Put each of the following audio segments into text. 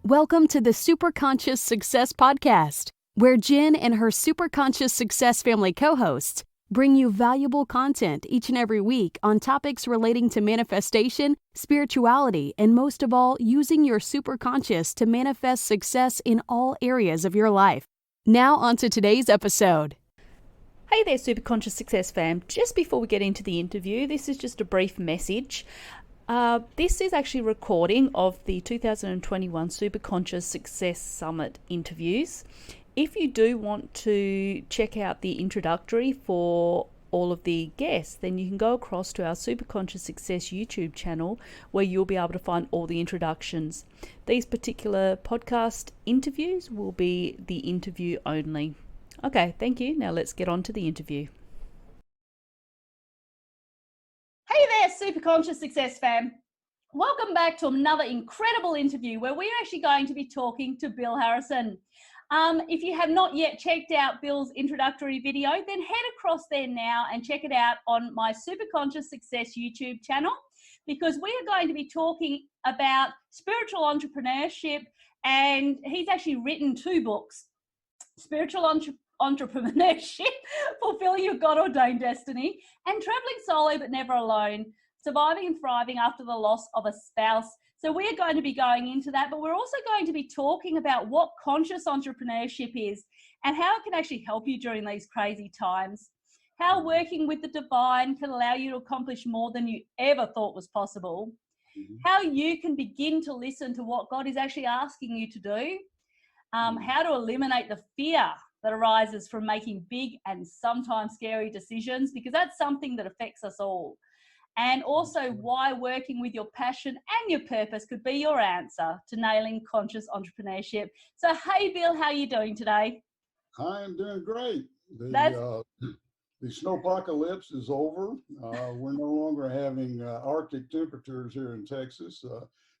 Welcome to the Superconscious Success Podcast, where Jen and her Superconscious Success family co-hosts bring you valuable content each and every week on topics relating to manifestation, spirituality, and most of all, using your superconscious to manifest success in all areas of your life. Now on to today's episode. Hey there, Superconscious Success fam. Just before we get into the interview, this is just a brief message. This is actually a recording of the 2021 Superconscious Success Summit interviews. If you do want to check out the introductory for all of the guests, then you can go across to our Superconscious Success YouTube channel where you'll be able to find all the introductions. These particular podcast interviews will be the interview only. Okay, thank you. Now let's get on to the interview. Hey there, Superconscious Success fam. Welcome back to another incredible interview where we're actually going to be talking to Bill Harrison. If you have not yet checked out Bill's introductory video, then head across there now and check it out on my Superconscious Success YouTube channel, because we are going to be talking about spiritual entrepreneurship, and he's actually written 2 books, Spiritual Entrepreneurship, Fulfilling Your God-Ordained Destiny, and Traveling Solo But Never Alone, Surviving and Thriving After the Loss of a Spouse. So we're going to be going into that, but we're also going to be talking about what conscious entrepreneurship is and how it can actually help you during these crazy times, how working with the divine can allow you to accomplish more than you ever thought was possible, how you can begin to listen to what God is actually asking you to do, how to eliminate the fear that arises from making big and sometimes scary decisions, because that's something that affects us all. And also why working with your passion and your purpose could be your answer to nailing conscious entrepreneurship. So, hey, Bill, how are you doing today? I am doing great. The snowpocalypse is over. We're no longer having Arctic temperatures here in Texas.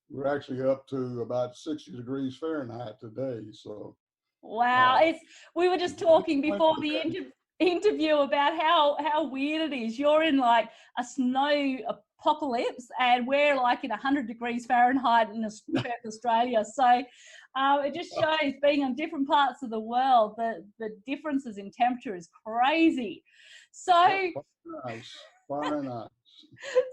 We're actually up to about 60 degrees Fahrenheit today. So, wow, we were just talking before the interview about how weird it is. You're in like a snow apocalypse and we're like in 100 degrees Fahrenheit in Australia. So it just shows, being on different parts of the world, the differences in temperature is crazy. So far nice.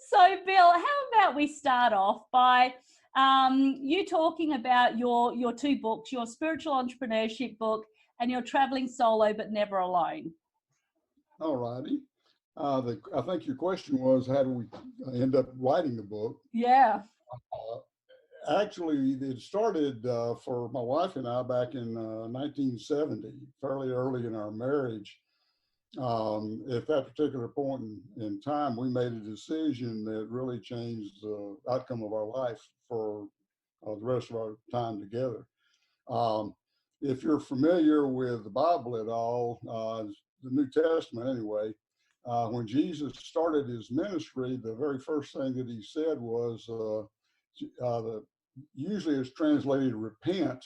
So Bill, how about we start off by you talking about your 2 books, your Spiritual Entrepreneurship book and your Traveling Solo But Never Alone. All righty. I think your question was, how do we end up writing the book? Yeah. Actually, it started for my wife and I back in 1970, fairly early in our marriage. At that particular point in time, we made a decision that really changed the outcome of our life for the rest of our time together. If you're familiar with the Bible at all, the New Testament anyway, when Jesus started his ministry, the very first thing that he said was, usually it's translated repent,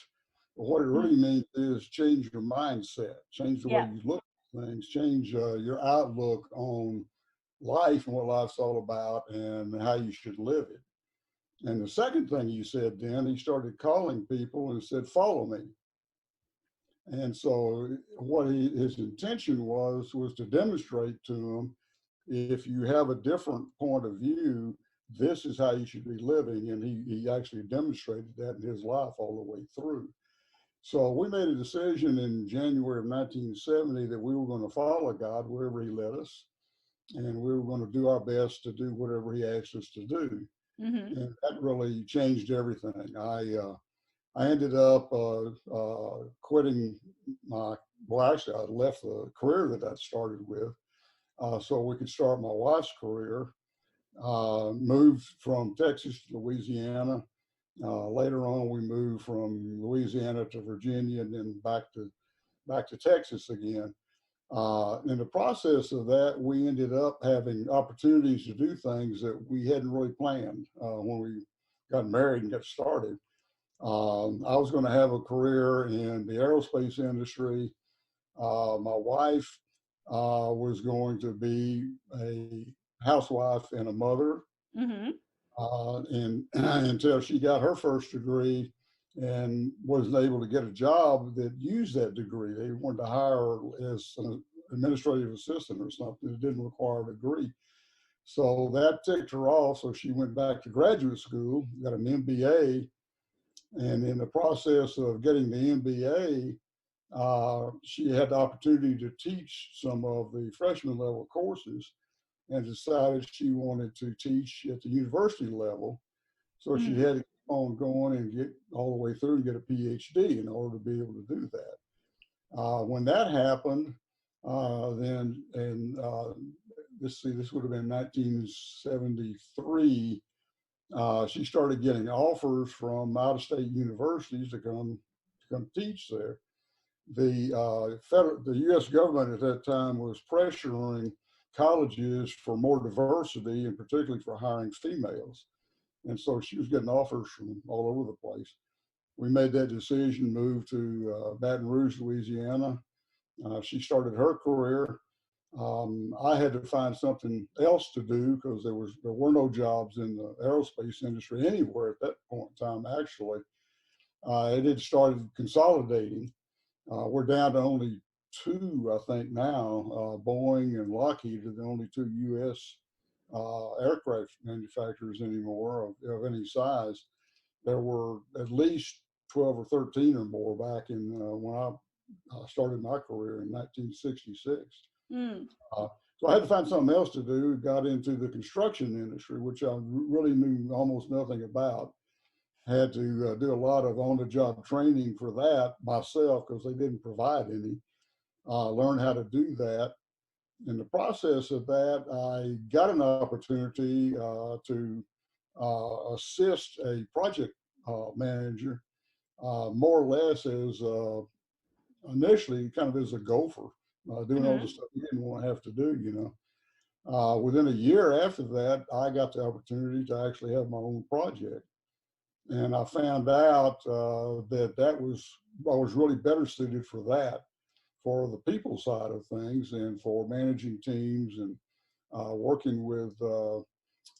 but what it really means is change your mindset, change the way you look at things, change your outlook on life and what life's all about and how you should live it. And the second thing he said then, he started calling people and said, follow me. And so what his intention was to demonstrate to them, if you have a different point of view, this is how you should be living. And he actually demonstrated that in his life all the way through. So we made a decision in January of 1970 that we were going to follow God wherever he led us. And we were going to do our best to do whatever he asked us to do. And that really changed everything. I ended up quitting actually I left the career that I started with so we could start my wife's career. Moved from Texas to Louisiana. Later on, we moved from Louisiana to Virginia and then back to Texas again. In the process of that, we ended up having opportunities to do things that we hadn't really planned when we got married and got started. I was going to have a career in the aerospace industry. My wife was going to be a housewife and a mother. And until she got her first degree and wasn't able to get a job that used that degree. They wanted to hire her as an administrative assistant or something that didn't require a degree. So that ticked her off. So she went back to graduate school, got an MBA, and in the process of getting the MBA, she had the opportunity to teach some of the freshman level courses and decided she wanted to teach at the university level. So she had to keep on going and get all the way through and get a PhD in order to be able to do that. When that happened, then, and this would have been 1973, she started getting offers from out-of-state universities to come teach there. The U.S. government at that time was pressuring colleges for more diversity, and particularly for hiring females. And so she was getting offers from all over the place. We made that decision, moved to Baton Rouge, Louisiana. She started her career. I had to find something else to do because there were no jobs in the aerospace industry anywhere at that point in time. Actually, it had started consolidating. We're down to only two, I think now. Boeing and Lockheed are the only two U.S. Aircraft manufacturers anymore of any size. There were at least 12 or 13 or more back in when I started my career in 1966. So I had to find something else to do. Got into the construction industry, which I really knew almost nothing about. Had to do a lot of on-the-job training for that myself because they didn't provide any. Learn how to do that. In the process of that, I got an opportunity to assist a project manager, more or less as initially kind of as a gopher, doing all the stuff you didn't want to have to do, you know. Within a year after that, I got the opportunity to actually have my own project. And I found out that I was really better suited for that, for the people side of things and for managing teams and working with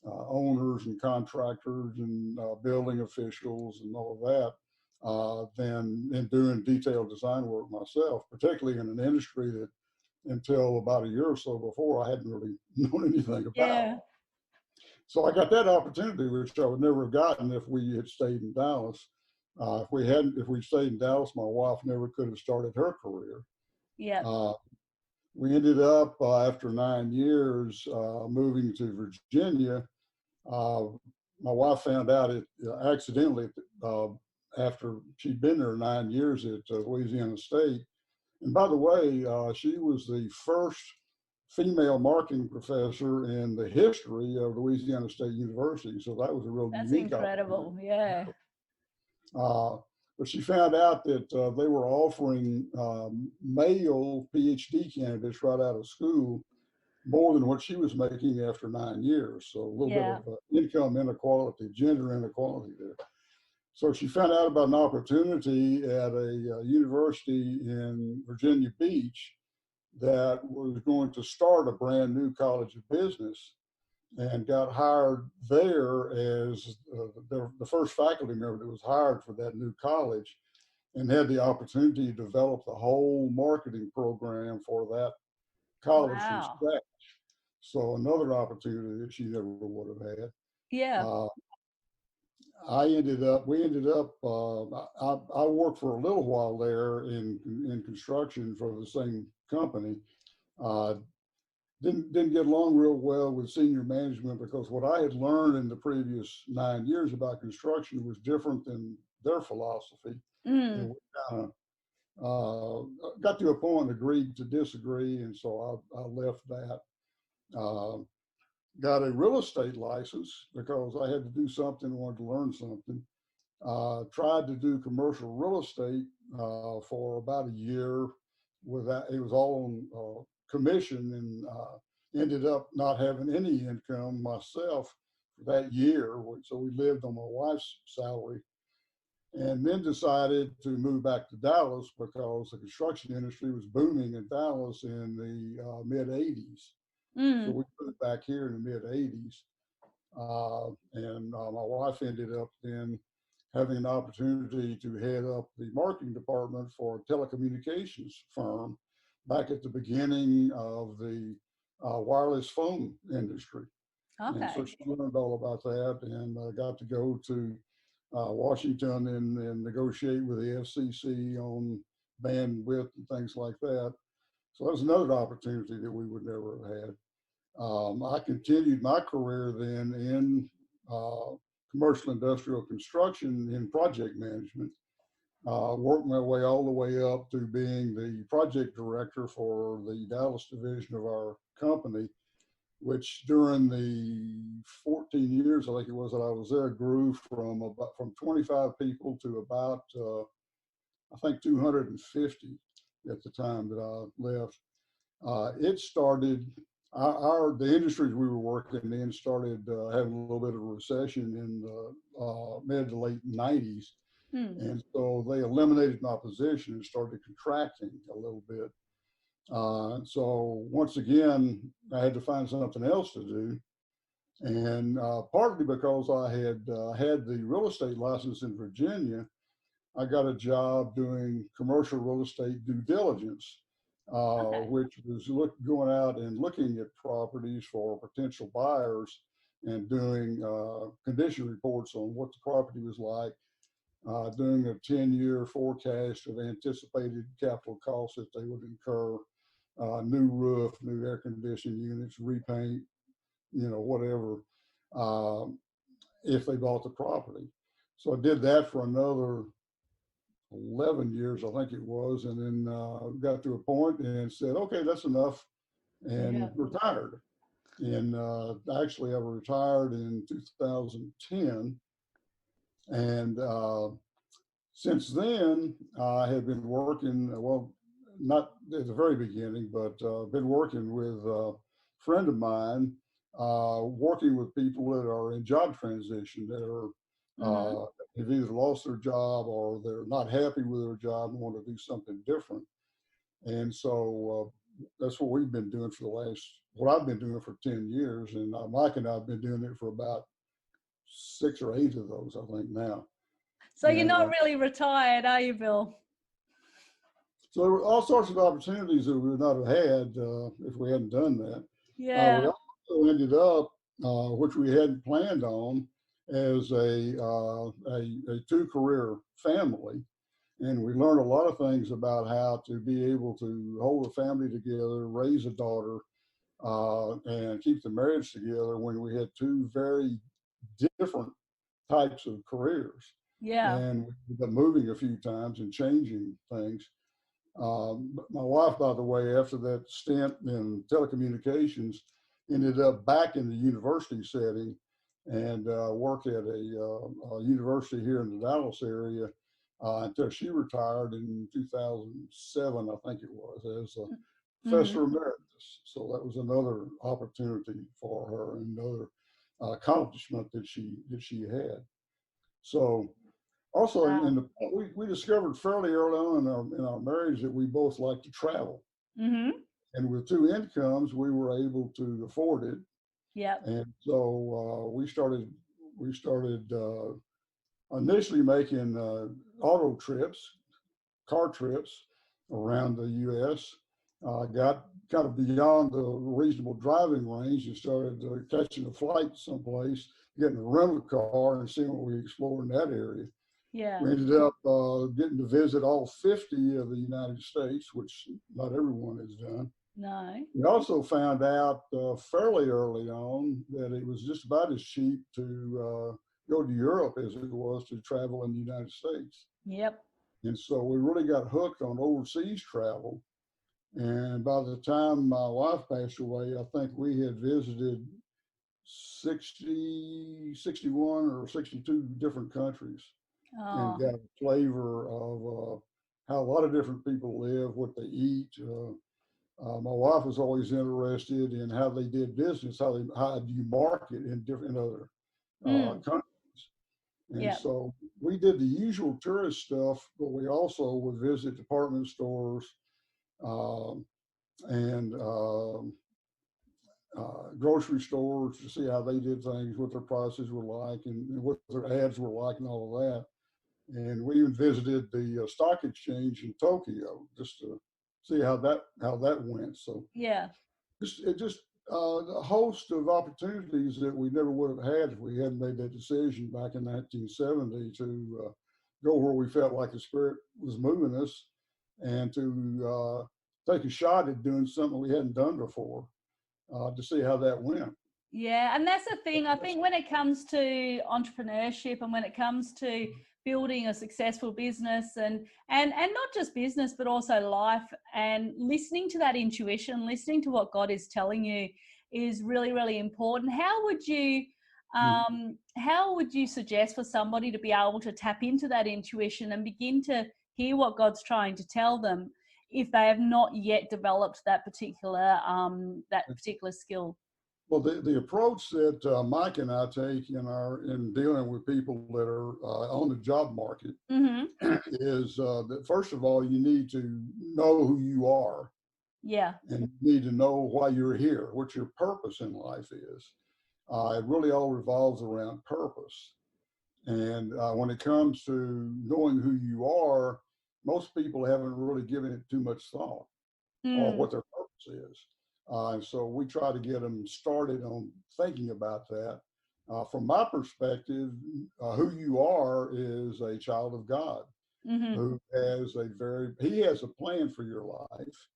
owners and contractors and building officials and all of that, than in doing detailed design work myself, particularly in an industry that until about a year or so before I hadn't really known anything about. Yeah. So I got that opportunity, which I would never have gotten if we had stayed in Dallas. If we stayed in Dallas, my wife never could have started her career. Yeah. We ended up after 9 years moving to Virginia. My wife found out it accidentally after she'd been there 9 years at Louisiana State. And by the way, she was the first female marketing professor in the history of Louisiana State University. So that was a real That's unique incredible. Yeah. But she found out that they were offering male PhD candidates right out of school more than what she was making after 9 years. So a little bit of income inequality, gender inequality there. So she found out about an opportunity at a university in Virginia Beach that was going to start a brand new college of business, and got hired there as the first faculty member that was hired for that new college, and had the opportunity to develop the whole marketing program for that college from scratch. So another opportunity that she never would have had. Yeah. We ended up, I worked for a little while there in construction for the same company. Didn't get along real well with senior management because what I had learned in the previous 9 years about construction was different than their philosophy. And we kind of got to a point, agreed to disagree, and so I left that. Got a real estate license because I had to do something, wanted to learn something. Tried to do commercial real estate for about a year. It was all on commission, and ended up not having any income myself for that year. So we lived on my wife's salary, and then decided to move back to Dallas because the construction industry was booming in Dallas in the mid 80s. So we moved back here in the mid 80s. And my wife ended up then having an opportunity to head up the marketing department for a telecommunications firm back at the beginning of the wireless phone industry. And so Okay. she learned all about that, and got to go to Washington and negotiate with the FCC on bandwidth and things like that. So that was another opportunity that we would never have had. I continued my career then in commercial industrial construction in project management. Worked my way all the way up to being the project director for the Dallas division of our company, which during the 14 years I think it was that I was there grew from 25 people to about I think 250 at the time that I left. It started the industries we were working in started having a little bit of a recession in the mid to late 90s. And so they eliminated my position and started contracting a little bit. So once again, I had to find something else to do. And partly because I had had the real estate license in Virginia, I got a job doing commercial real estate due diligence, which was going out and looking at properties for potential buyers and doing condition reports on what the property was like, doing a 10-year forecast of anticipated capital costs that they would incur, new roof, new air conditioning units, repaint, whatever, if they bought the property. So I did that for another 11 years, I think it was, and then got to a point and said, okay, that's enough, and retired. And actually, I retired in 2010. And since then, I have been working, well, not at the very beginning, but been working with a friend of mine, working with people that are in job transition, that are have either lost their job or they're not happy with their job and want to do something different. And so that's what we've been doing for what I've been doing for 10 years. And Mike and I have been doing it for about 6 or 8 of those, I think, now. So you're not really retired, are you, Bill? So there were all sorts of opportunities that we would not have had if we hadn't done that. Yeah. We also ended up, which we hadn't planned on, as a 2-career family. And we learned a lot of things about how to be able to hold a family together, raise a daughter, and keep the marriage together when we had 2 very different types of careers. Yeah. And we've been moving a few times and changing things. My wife, by the way, after that stint in telecommunications, ended up back in the university setting and worked at a university here in the Dallas area until she retired in 2007, I think it was, as a professor emeritus. So that was another opportunity for her, and another accomplishment that she had. So also, we discovered fairly early on in our marriage that we both like to travel. And with 2 incomes, we were able to afford it. Yeah. And so we started initially making auto trips, car trips around the U.S. Got kind of beyond the reasonable driving range and started catching a flight someplace, getting a rental car and seeing what we explored in that area. Yeah. We ended up getting to visit all 50 of the United States, which not everyone has done. No. We also found out fairly early on that it was just about as cheap to go to Europe as it was to travel in the United States. Yep. And so we really got hooked on overseas travel. And by the time my wife passed away, I think we had visited 61 or 62 different countries. And got a flavor of how a lot of different people live, what they eat. My wife was always interested in how they did business, how do you market in other countries. And so we did the usual tourist stuff, but we also would visit department stores and grocery stores to see how they did things, what their prices were like, and what their ads were like, and all of that. And we even visited the stock exchange in Tokyo just to see how that went. So Yeah. it just a host of opportunities that we never would have had if we hadn't made that decision back in 1970 to go where we felt like the Spirit was moving us, and to take a shot at doing something we hadn't done before, to see how that went. Yeah, and that's the thing. I think when it comes to entrepreneurship and when it comes to building a successful business and not just business but also life, and listening to that intuition, listening to what God is telling you is really, really important. How would you suggest for somebody to be able to tap into that intuition and begin to hear what God's trying to tell them if they have not yet developed that particular skill? Well, the approach that Mike and I take in dealing with people that are on the job market Mm-hmm. is that first of all, you need to know who you are, Yeah. and you need to know why you're here, what your purpose in life is. It really all revolves around purpose. And when it comes to knowing who you are, most people haven't really given it too much thought or what their purpose is. And so we try to get them started on thinking about that. From my perspective, who you are is a child of God Mm-hmm. who has he has a plan for your life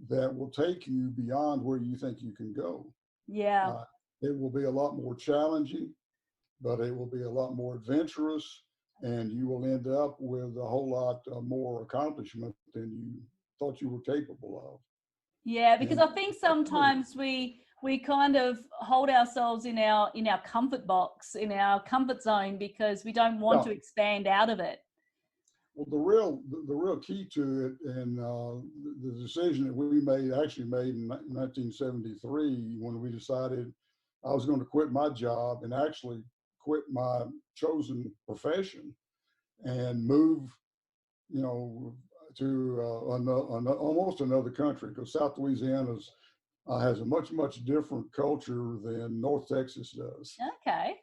that will take you beyond where you think you can go. Yeah. It will be a lot more challenging, but it will be a lot more adventurous, and you will end up with a whole lot more accomplishment than you thought you were capable of. Yeah, because And I think sometimes we kind of hold ourselves in our comfort box, in our comfort zone, because we don't want to expand out of it. Well, the real key to it, and the decision that we actually made in 1973 when we decided I was going to quit my job and actually quit my chosen profession and move, to almost another country, because South Louisiana has a much different culture than North Texas does. Okay.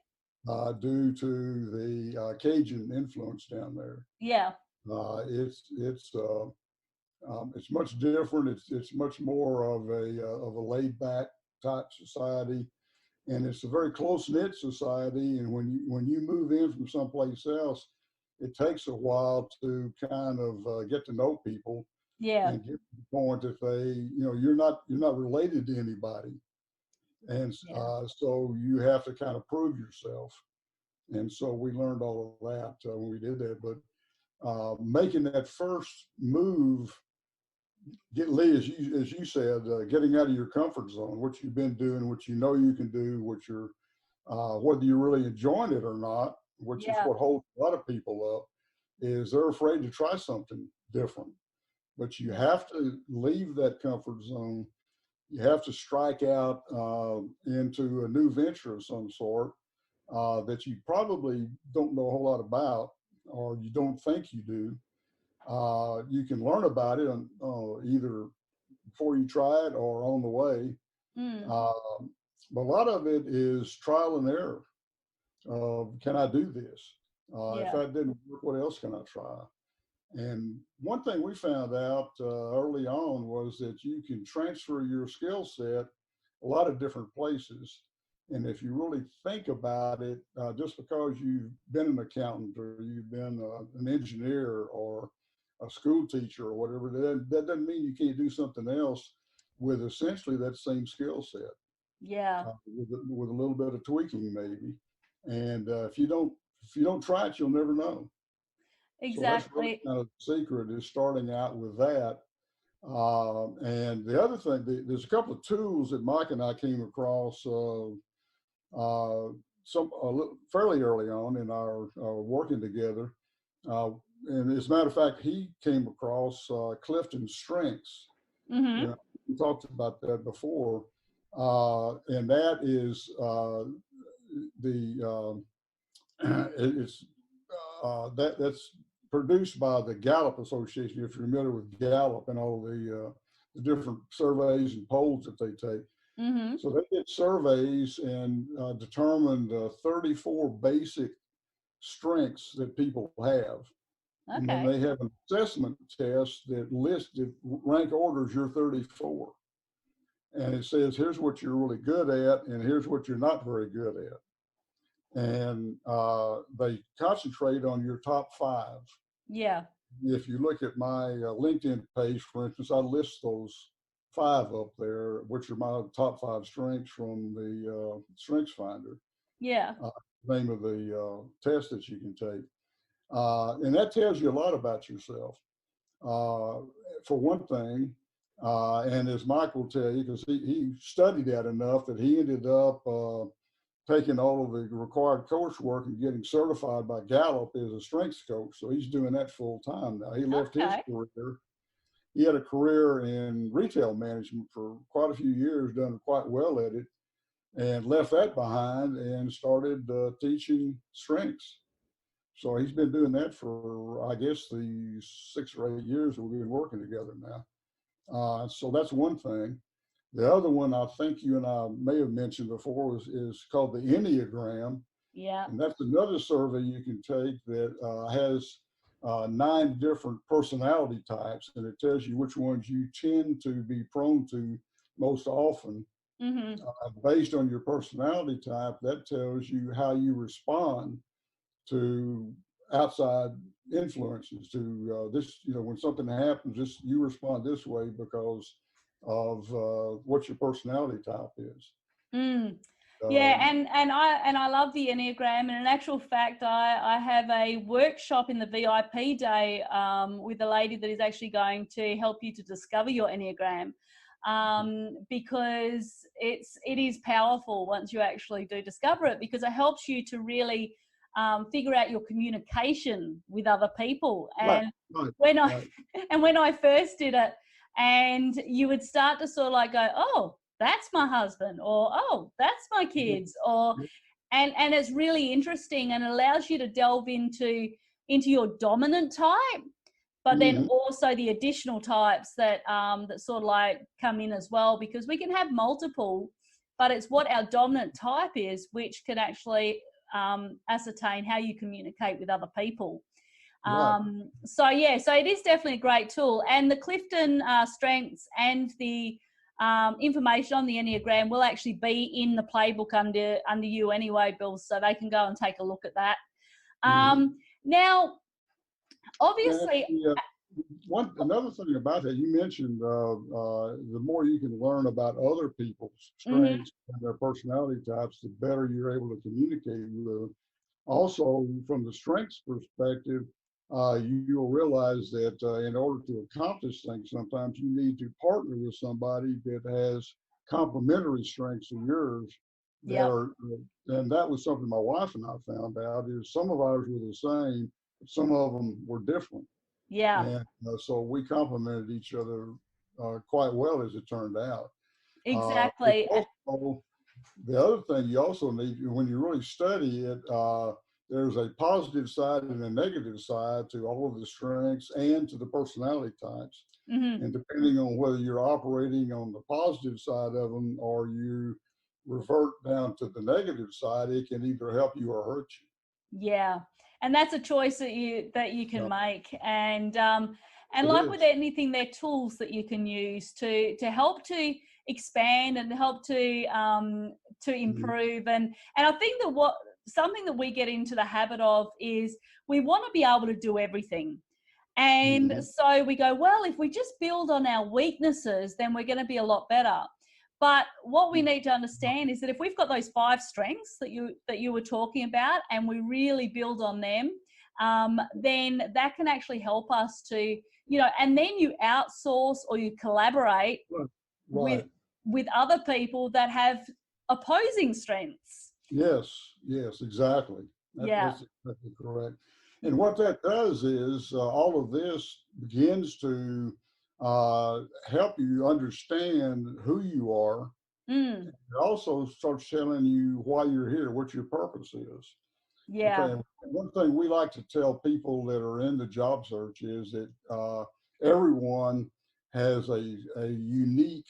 Due to the Cajun influence down there. Yeah. It's much different. It's much more of a laid back type society, and it's a very close knit society. And when you move in from someplace else, it takes a while to kind of get to know people. Yeah. And get to the point that you're not related to anybody, and so you have to kind of prove yourself. And so we learned all of that when we did that. But making that first move, Lee, as you said, getting out of your comfort zone, what you've been doing, what you know you can do, whether you're really enjoying it or not, which is what holds a lot of people up, is they're afraid to try something different. But you have to leave that comfort zone. You have to strike out into a new venture of some sort that you probably don't know a whole lot about, or you don't think you do. You can learn about it either before you try it or on the way. But a lot of it is trial and error. Can I do this? If that didn't work, what else can I try? And one thing we found out early on was that you can transfer your skill set a lot of different places. And if you really think about it, just because you've been an accountant or you've been an engineer or a school teacher or whatever, that doesn't mean you can't do something else with essentially that same skill set. Yeah. With a little bit of tweaking maybe. And if you don't try it, you'll never know. Exactly. So that's really kind of the secret, is starting out with that. And the other thing, there's a couple of tools that Mike and I came across fairly early on in our working together. And as a matter of fact, he came across Clifton Strengths. Mm-hmm. We talked about that before. And that is that's produced by the Gallup Association. If you're familiar with Gallup and all the different surveys and polls that they take. Mm-hmm. So they did surveys and determined 34 basic strengths that people have. And then Okay. they have an assessment test that rank orders your 34. And it says, here's what you're really good at, and here's what you're not very good at. And they concentrate on your top 5. Yeah. If you look at my LinkedIn page, for instance, I list those 5 up there, which are my top 5 strengths from the Strengths Finder. Yeah. Name of the test that you can take. And that tells you a lot about yourself. For one thing, and as Mike will tell you, because he studied that enough that he ended up taking all of the required coursework and getting certified by Gallup as a strengths coach. So he's doing that full time now. He left his Okay. career. He had a career in retail management for quite a few years, done quite well at it, and left that behind and started teaching strengths. So he's been doing that for, I guess, the 6 or 8 years that we've been working together now. So that's one thing. The other one I think you and I may have mentioned before is called the Enneagram. Yeah. And that's another survey you can take that has 9 different personality types, and it tells you which ones you tend to be prone to most often. Mm-hmm. Based on your personality type, that tells you how you respond to outside influences, to this, when something happens, you respond this way because of what your personality type is. Mm. Yeah, Um, and I love the Enneagram. And in actual fact, I have a workshop in the VIP day with a lady that is actually going to help you to discover your Enneagram, because it is powerful once you actually do discover it, because it helps you to really figure out your communication with other people. right, And right, when I right. and when I first did it, and you would start to sort of like go, oh, that's my husband, or oh, that's my kids, or and it's really interesting, and allows you to delve into your dominant type, but then Mhm. also the additional types that that sort of like come in as well, because we can have multiple, but it's what our dominant type is which can actually ascertain how you communicate with other people. Right. So yeah, so it is definitely a great tool, and the Clifton strengths and the information on the Enneagram will actually be in the playbook under you anyway, Bill, so they can go and take a look at that. Mhm. Now, And obviously, another thing about that, you mentioned the more you can learn about other people's mhm, strengths and their personality types, the better you're able to communicate with them. Also, from the strengths perspective, you'll realize that in order to accomplish things, sometimes you need to partner with somebody that has complementary strengths to yours. That yep, are, and that was something my wife and I found out, is some of ours were the same, but some of them were different. yeah, And so we complemented each other quite well, as it turned out. It's exactly, also, the other thing you also need, when you really study it, there's a positive side and a negative side to all of the strengths and to the personality types. mhm. And depending on whether you're operating on the positive side of them or you revert down to the negative side, it can either help you or hurt Yeah, and that's a choice that you you. can make, and It like with is. anything, they're tools that you can use to help to expand and help to Mhm. improve, and I think that what something that we get into the habit of is we want to be able to do everything. And Mhm. so we go, well, if we just build on our weaknesses, then we're going to be a lot better. But what we need to understand is that if we've got those 5 strengths that you were talking about, and we really build on them, then that can actually help us to, and then you outsource or you collaborate Right. with Right. other people that have opposing strengths. Yes, yes, exactly. Yeah. That's exactly correct. And what that does is all of this begins to help you understand who you are. Mm, It also starts telling you why you're here, what your purpose is. Okay, yeah. and one thing we like to tell people that are in the job search is that everyone has a unique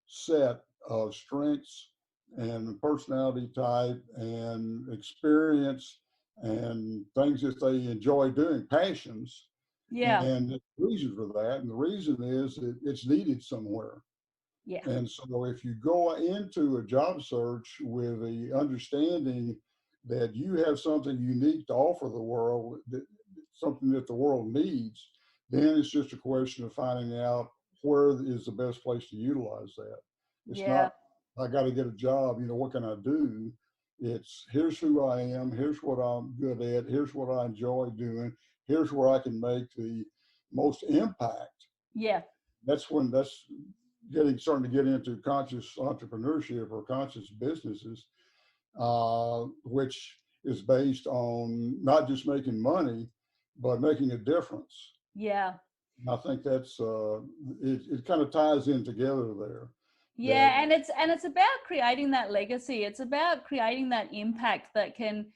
set of strengths and personality type and experience and things that they enjoy doing, passions. Yeah. And there's a reason for that. And the reason is that it's needed somewhere. Yeah. And so if you go into a job search with the understanding that you have something unique to offer the world, something that the world needs, then it's just a question of finding out where is the best place to utilize that. It's Yeah. not, I got to get a job, what can I do? It's here's who I am, here's what I'm good at, here's what I enjoy doing, here's where I can make the most impact. Yeah. That's starting to get into conscious entrepreneurship or conscious businesses, which is based on not just making money, but making a difference. Yeah. And I think that's it kind of ties in together there. Yeah, and it's about creating that legacy. It's about creating that impact that can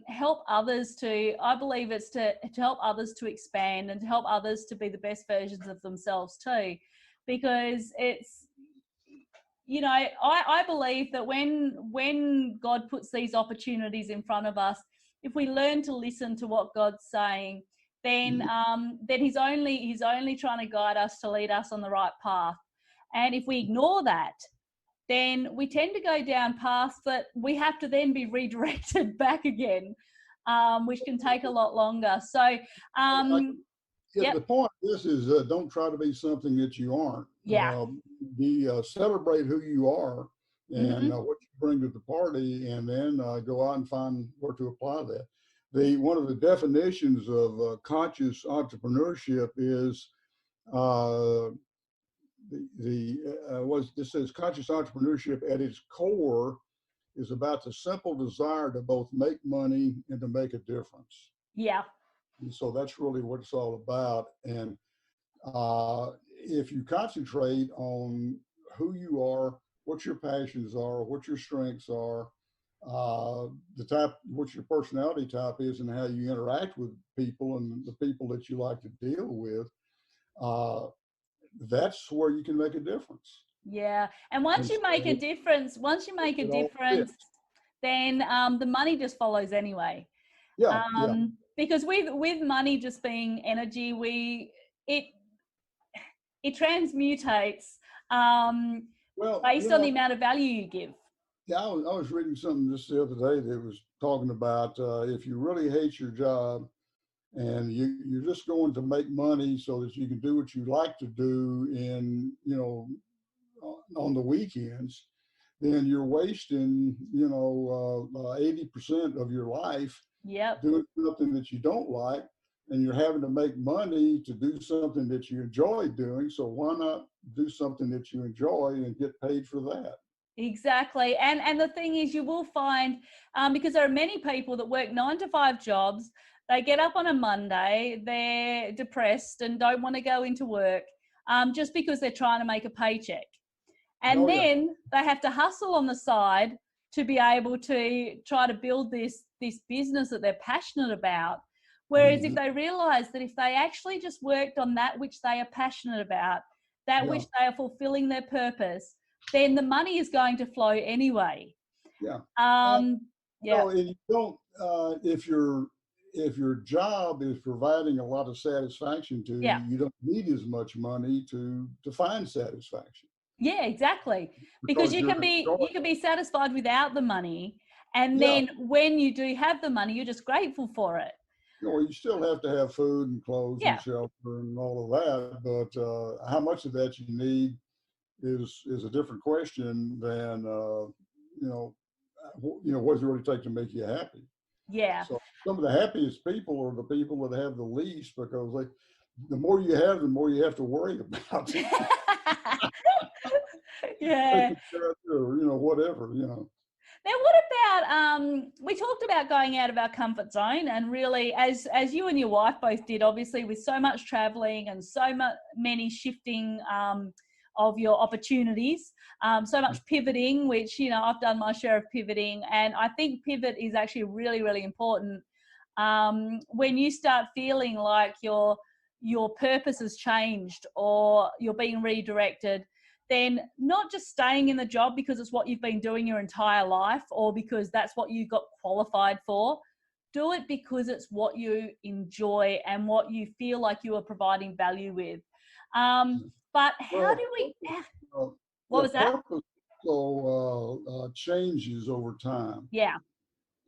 help others to, I believe it's to help others to expand and to help others to be the best versions of themselves too. Because it's, I believe that when God puts these opportunities in front of us, if we learn to listen to what God's saying, then he's only trying to guide us to lead us on the right path. And if we ignore that, then we tend to go down paths that we have to then be redirected back again, which can take a lot longer. So, the point of this is don't try to be something that you aren't. Yeah. Celebrate who you are and what you bring to the party, and then go out and find where to apply that. One of the definitions of conscious entrepreneurship is this says conscious entrepreneurship at its core is about the simple desire to both make money and to make a difference. Yeah. And so that's really what it's all about. And if you concentrate on who you are, what your passions are, what your strengths are, what your personality type is, and how you interact with people and the people that you like to deal with, that's where you can make a difference. Yeah. And once you make a difference, then the money just follows anyway. Yeah. Because with money just being energy, it transmutates based on the amount of value you give. Yeah, I was reading something just the other day that was talking about if you really hate your job and you're just going to make money so that you can do what you like to do on the weekends, then you're wasting 80% of your life doing something that you don't like, and you're having to make money to do something that you enjoy doing. So why not do something that you enjoy and get paid for that? Exactly. And the thing is, you will find, because there are many people that work 9-to-5 jobs, they get up on a Monday, they're depressed and don't want to go into work just because they're trying to make a paycheck. And then they have to hustle on the side to be able to try to build this business that they're passionate about. Whereas if they realize that if they actually just worked on that which they are passionate about, which they are fulfilling their purpose, then the money is going to flow anyway. Yeah. And you don't, if your job is providing a lot of satisfaction to you, you don't need as much money to find satisfaction. Yeah, exactly. Because you can be satisfied without the money, and then when you do have the money, you're just grateful for it. You still have to have food and clothes and shelter and all of that, but how much of that you need is a different question than what does it really take to make you happy? Yeah. So some of the happiest people are the people that have the least, because the more you have, the more you have to worry about. Yeah. Whatever. Now, what about, we talked about going out of our comfort zone, and really, as you and your wife both did, obviously, with so much traveling and so many shifting of your opportunities, so much pivoting, which, I've done my share of pivoting. And I think pivot is actually really, really important. When you start feeling like your purpose has changed or you're being redirected, then not just staying in the job because it's what you've been doing your entire life or because that's what you got qualified for, do it because it's what you enjoy and what you feel like you are providing value with. But how do we, what was that? Purpose changes over time. Yeah.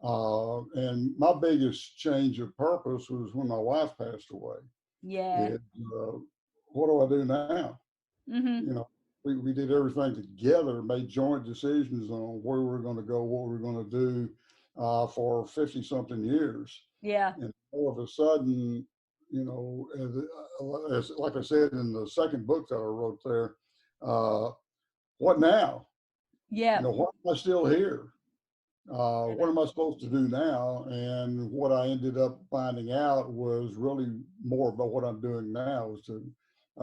And my biggest change of purpose was when my wife passed away. Yeah. What do I do now? Mm-hmm. You know, we did everything together, made joint decisions on where we were going to go, what we were going to do for 50 something years. Yeah. And all of a sudden, you know, as like I said in the second book that I wrote there, what now? Yeah. You know, why am I still here? What am I supposed to do now? And what I ended up finding out was really more about what I'm doing now is to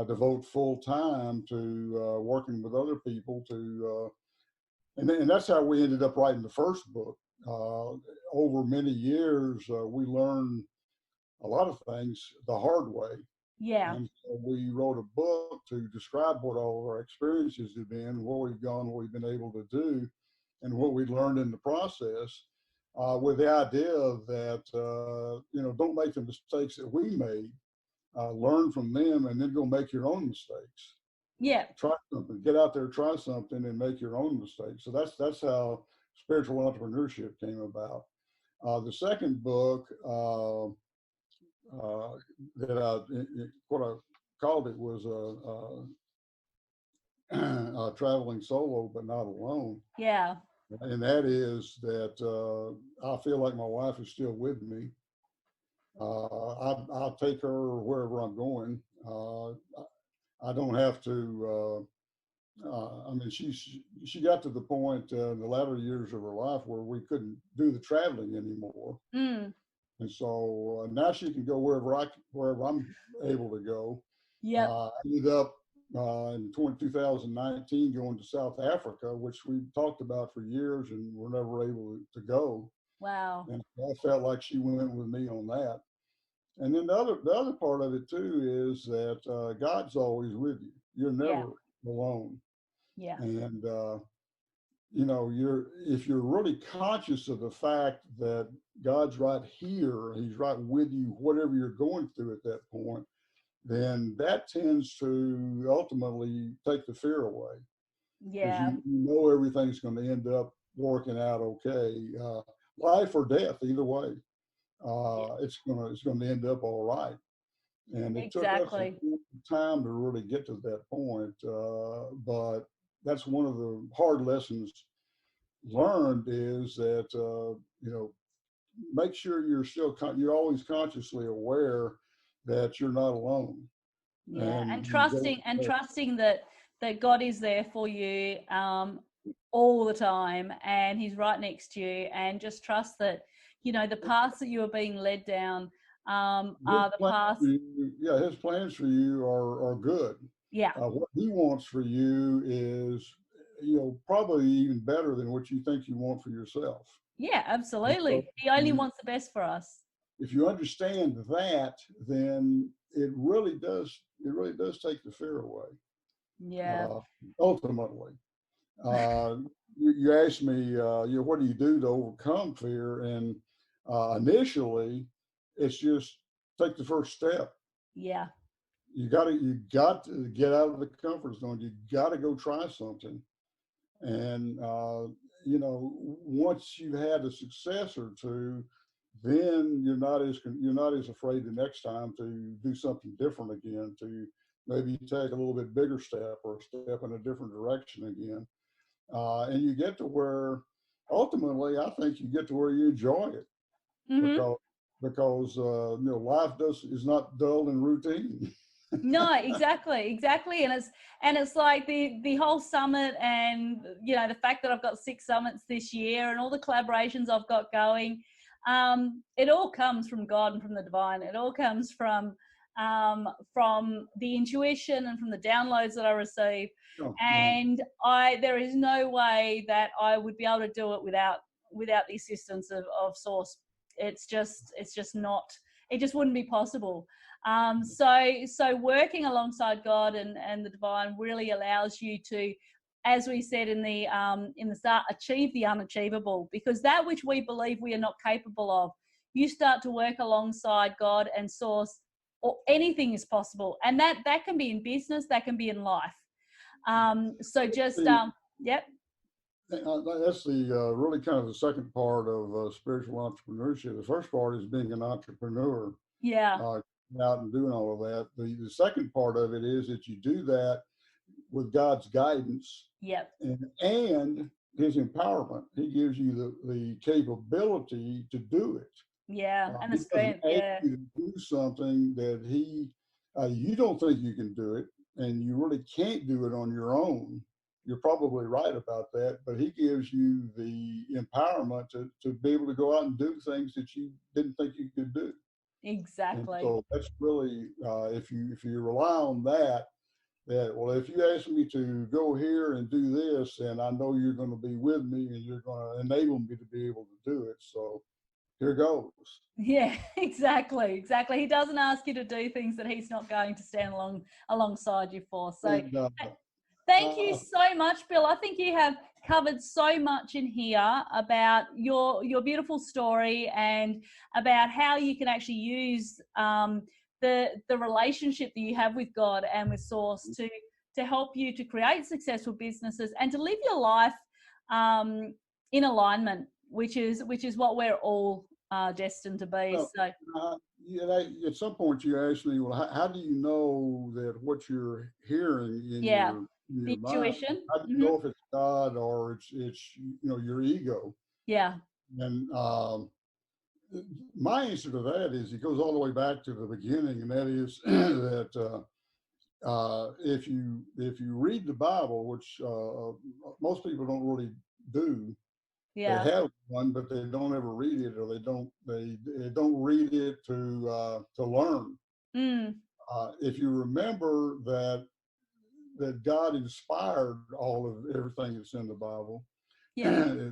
devote full time to working with other people and that's how we ended up writing the first book. Over many years, we learned a lot of things the hard way. Yeah. And so we wrote a book to describe what all of our experiences have been, where we've gone, what we've been able to do, and what we learned in the process, with the idea that, you know, don't make the mistakes that we made, learn from them, and then go make your own mistakes. Yeah. Try something, get out there, try something, and make your own mistakes. So that's how spiritual entrepreneurship came about. The second book, what I called it was traveling solo but not alone. Yeah. And that is that I feel like my wife is still with me. I'll take her wherever I'm going. I don't have to. I mean, she got to the point in the latter years of her life where we couldn't do the traveling anymore. Mm. And so now she can go wherever I'm able to go. Yeah. I ended up in 2019 going to South Africa, which we talked about for years and were never able to go. Wow. And I felt like she went with me on that. And then the other part of it too is that God's always with you. You're never alone. Yeah. And you know, if you're really conscious of the fact that God's right here, He's right with you, whatever you're going through at that point, then that tends to ultimately take the fear away. Yeah. Because you know everything's going to end up working out okay, life or death, either way. It's going to end up all right. And it took us a time to really get to that point, but that's one of the hard lessons learned is that you know, make sure you're always consciously aware that you're not alone. Yeah, and trusting that God is there for you all the time, and He's right next to you, and just trust that, you know, the paths that you are being led down are the paths. His plans for you are good. Yeah. What He wants for you is, you know, probably even better than what you think you want for yourself. Yeah, absolutely. So, He only wants the best for us. If you understand that, then it really does take the fear away. Yeah. Ultimately, you asked me, you know, what do you do to overcome fear? And initially, it's just take the first step. Yeah. You got to get out of the comfort zone. You got to go try something. And you know, once you've had a success or two, then you're not as afraid the next time to do something different again, to maybe take a little bit bigger step or a step in a different direction again. And you get to where ultimately I think you get to where you enjoy it. Mm-hmm. because you know, life is not dull and routine. No, exactly. And it's like the whole summit, and you know, the fact that I've got 6 summits this year and all the collaborations I've got going, it all comes from God and from the divine. It all comes from the intuition and from the downloads that I receive. And there is no way that I would be able to do it without the assistance of Source. It's just not. It just wouldn't be possible. So working alongside God and the divine really allows you to, as we said in the start, achieve the unachievable, because that which we believe we are not capable of, you start to work alongside God and source, or anything is possible. And that can be in business, that can be in life. So just, yep. That's the really kind of the second part of spiritual entrepreneurship. The first part is being an entrepreneur. Yeah. Out and doing all of that. The second part of it is that you do that with God's guidance. Yep. And his empowerment. He gives you the capability to do it. Yeah, and the strength. Yeah. You to do something that you don't think you can do it, and you really can't do it on your own. You're probably right about that, but he gives you the empowerment to be able to go out and do things that you didn't think you could do. Exactly. And so that's really, if you rely on that, well, if you ask me to go here and do this, and I know you're going to be with me and you're going to enable me to be able to do it. So here goes. Yeah, exactly. He doesn't ask you to do things that he's not going to stand alongside you for. So thank you so much, Bill. I think you have covered so much in here about your beautiful story and about how you can actually use the relationship that you have with God and with Source to help you to create successful businesses and to live your life in alignment, which is what we're all destined to be. At some point you asked me, well, how do you know that what you're hearing in your intuition? Mind, how do you know if it's God or it's your ego? Yeah. And my answer to that is it goes all the way back to the beginning, and that is that if you read the Bible, which most people don't really do, yeah, they have one, but they don't ever read it, or they don't read it to learn. If you remember that God inspired all of everything that's in the Bible, the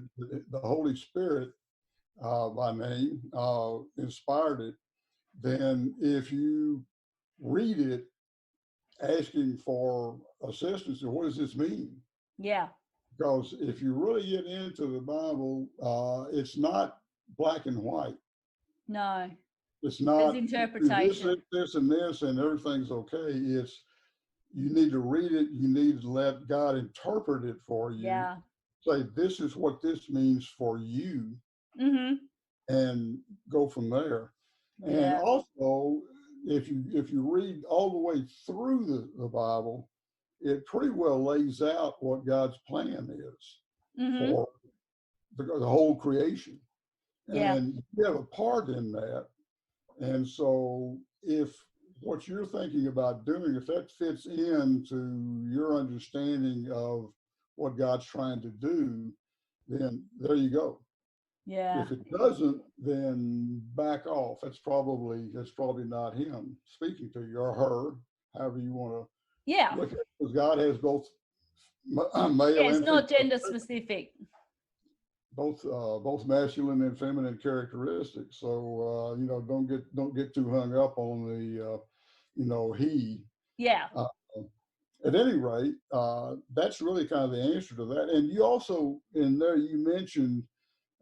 Holy Spirit by name inspired it, then if you read it asking for assistance, what does this mean? Yeah. Because if you really get into the Bible, it's not black and white. No. It's not. There's interpretation. This and this and everything's okay. It's, you need to read it. You need to let God interpret it for you. Yeah. Say, this is what this means for you. And go from there. Yeah. And also, if you read all the way through the Bible, it pretty well lays out what God's plan is for the whole creation. Yeah. And you have a part in that. And so if what you're thinking about doing, if that fits into your understanding of what God's trying to do, then there you go. Yeah. If it doesn't, then back off. That's probably not him speaking to you, or her, however you want to. Yeah. Look at it, because God has both male it's and not gender specific. Both masculine and feminine characteristics. So don't get too hung up on the he. Yeah. At any rate, that's really kind of the answer to that. And you also in there you mentioned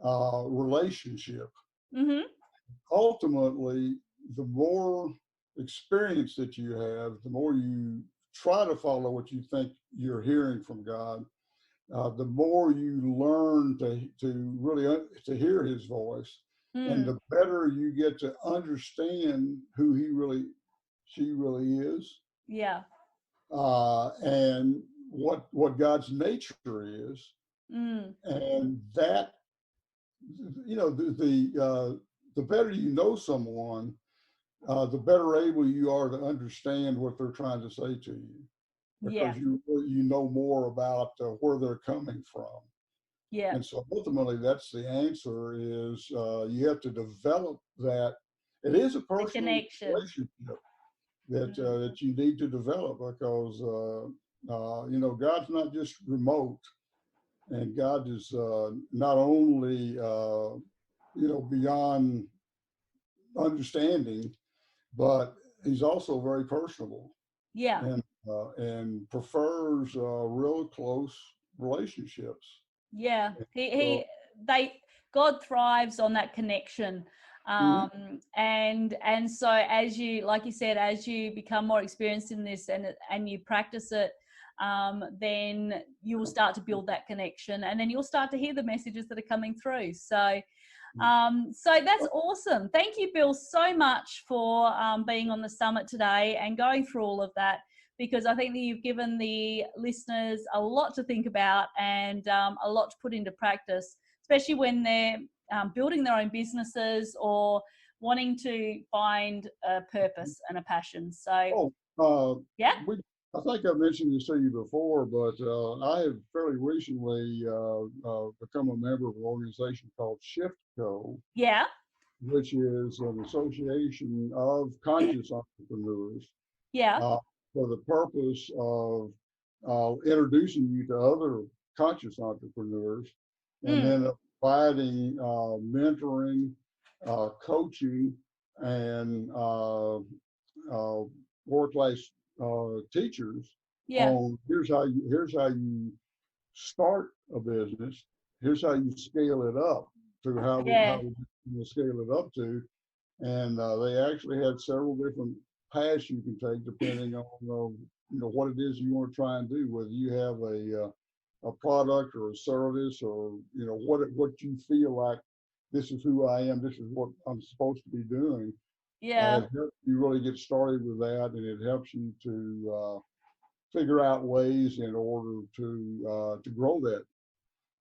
relationship. Ultimately, the more experience that you have, the more you try to follow what you think you're hearing from God, the more you learn to really to hear his voice, and the better you get to understand who she really is. Yeah. And what God's nature is. And that, the better you know someone, the better able you are to understand what they're trying to say to you, because you know more about where they're coming from. Yeah. And so ultimately, that's the answer: is you have to develop that. It is a personal relationship that you need to develop, because God's not just remote, and God is not only beyond understanding, but he's also very personable. Yeah. And prefers real close relationships. Yeah. God thrives on that connection. And so as you, like you said, as you become more experienced in this and you practice it, then you will start to build that connection, and then you'll start to hear the messages that are coming through. So so that's awesome. Thank you, Bill, so much for being on the summit today and going through all of that, because I think that you've given the listeners a lot to think about and a lot to put into practice, especially when they're building their own businesses or wanting to find a purpose and a passion. So, yeah. I think I mentioned this to you before, but I have fairly recently become a member of an organization called ShiftCo. Yeah. Which is an association of conscious entrepreneurs. Yeah. For the purpose of introducing you to other conscious entrepreneurs, and then providing mentoring, coaching, and world-class teachers on here's how you start a business, here's how you scale it up to how we scale it up to, and they actually had several different paths you can take depending on what it is you want to try and do, whether you have a product or a service, or what you feel like, this is who I am, this is what I'm supposed to be doing. Yeah. It helps you really get started with that, and it helps you to figure out ways in order to grow that.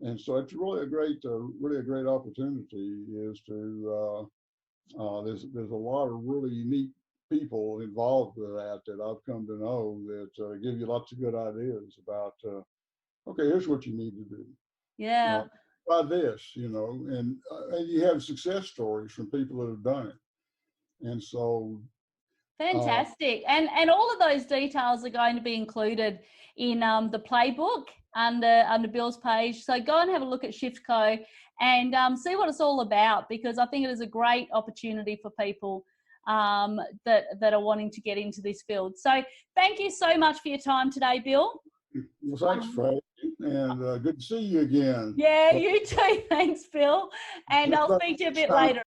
And so it's really a great opportunity. Is to there's a lot of really neat people involved with that I've come to know that give you lots of good ideas about. Okay, here's what you need to do. Yeah. Try this, and you have success stories from people that have done it, and so. Fantastic. And all of those details are going to be included in the playbook under Bill's page. So go and have a look at ShiftCo and see what it's all about, because I think it is a great opportunity for people that are wanting to get into this field. So thank you so much for your time today, Bill. Well, thanks, Fred, and good to see you again. Yeah, you too. Thanks, Bill. And I'll speak to you a bit later.